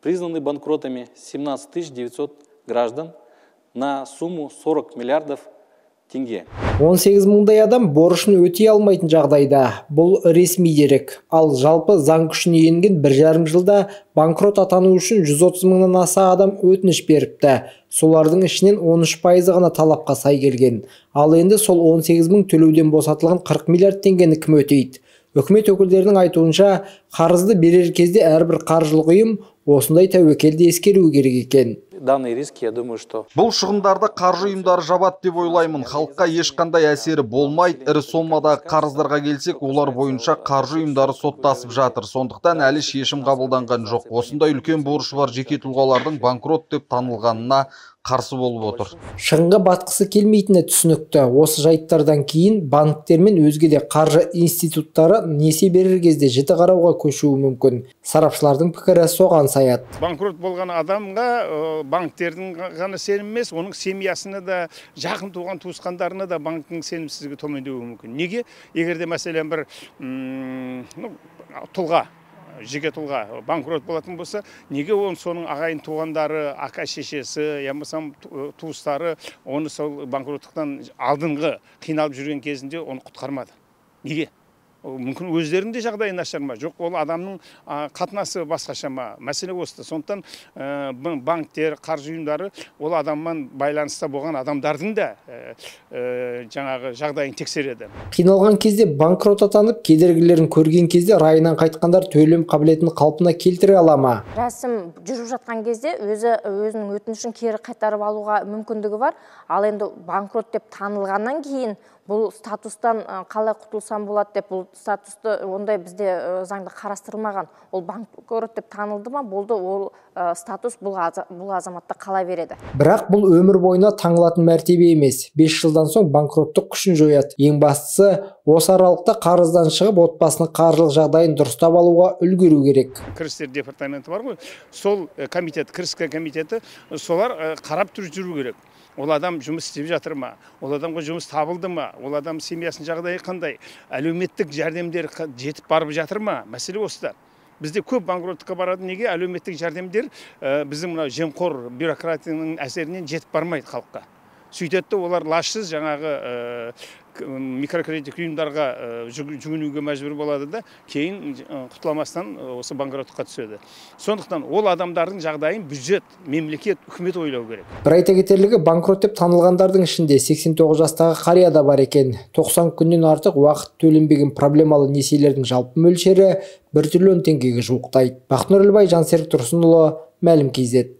Признаны банкротами 17 900 граждан на сумму 40 миллиардов тенге. 18 мыңдай адам борышын өтей алмайтын жағдайда. Бұл ресми дерек. Ал жалпы заң күшіне енген 1,5 жылда банкрот атану үшін 130 мыңнан аса адам өтініш беріпті. Солардың ішінен 13% ғана талапқа сай келген. Ал енді сол 18 мың төлеуден босатылған 40 миллиард теңгені кім өтейді? Үкімет өкілдерінің айтуынша, қарызды берер кезде әрбір қаржылық ұйым осындай тәуекелді ескеру керек екен. Данный риск, я думаю, что бұл шығындарды қаржы ұйымдары жабады деп ойлаймын. Халыққа ешқандай әсері болмайды. Ірі сомадағы қарыздарға келсек, олар бойынша қаржы ұйымдары соттасып жатыр. Сондықтан әлі шешім қабылданған жоқ. Осындай үлкен борышы бар жеке тұлғалардың банкрот деп танылғанына қарсы болып отыр. Шығынға батқысы келмейтіні түсінікті. Осы жайттардан кейін банктер мен өзге де қаржы институттары несие берер кезде жіті қарауға көшуі мүмкін. Сарапшылардың пікірі соған саяды. Банкрот болған адамға банктердің ғана сенім емес, оның семьясына да, жақын туған туысқандарына да банктың сенімсіздігі төмендеуі мүмкін. Неге? Егер де мәселен бір тұлға, жеке тұлға банкрот болатын болса, неге оның соның ағайын туғандары, ака шешесі, ямасам туыстары оны сол банкроттықтан алдыңғы қиналып жүрген кезінде оны құтқармады? Неге? Мүмкін өздерінде жағдайы нашар ма? Жоқ, ол адамның қатынасы басқаша ма? Мәселе осы. Сондықтан банктер, қаржы ұйымдары ол адаммен байланыста болған адамдардың да жаңағы жағдайын тексереді. Қиналған кезде банкрот атанып, кедергілерін көрген кезде райынан қайтқандар төлем қабілетін қалпына келтіре ала ма? Рәсім жүріп жатқан кезде өзінің өтінішін кері қайтарып алуға мүмкіндігі бар. Ал енді банкрот деп танылғаннан кейін бұл статустан қалай құтылсам болады деп, бұл статусты ондай бізде заңда қарастырылмаған. Ол банкрот деп танылды ма, болды, ол статус бұл азаматта қала береді. Бірақ бұл өмір бойына таңылатын мәртебе емес. 5 жылдан соң банкроттық күшін жояды. Ең бастысы, осы аралықта қарыздан шығып, отбасының қаржылық жағдайын дұрыстап алуға үлгеру керек. Кірістер департаменті бар ғой, сол комитет, кіріскі комитеті, солар қарап жүру керек. Ол адам жұмыс істеп жатыр ма? Ол адамға жұмыс табылды ма? Ол адам семьясының жағдайы қандай? Әлеуметтік жәрдемдер жетіп барып жатыр ма? Мәселе осыда. Бізде көп банкроттыққа барады. Неге? Әлеуметтік жәрдемдер біздің мына жемқор бюрократияның әсерінен жетіп бармайды халыққа. Сөйтеді, олар лажсыз жаңағы микрокредиттік ұйымдарға жүгінуге мәжбүр болады да, кейін құтыламастан осы банкроттыққа түседі. Сондықтан ол адамдардың жағдайын бюджет, мемлекет, үкімет ойлау керек. Бір айта кетерлігі, банкрот деп танылғандардың ішінде 89 жастағы қария да бар екен. 90 күннен артық уақыт төленбеген проблемалы несиелердің жалпы мөлшері 1 триллион теңгеге жуықтайды. Бақытнұр Ілбай, Жансерік Тұрсынұлы, Мәлім KZ.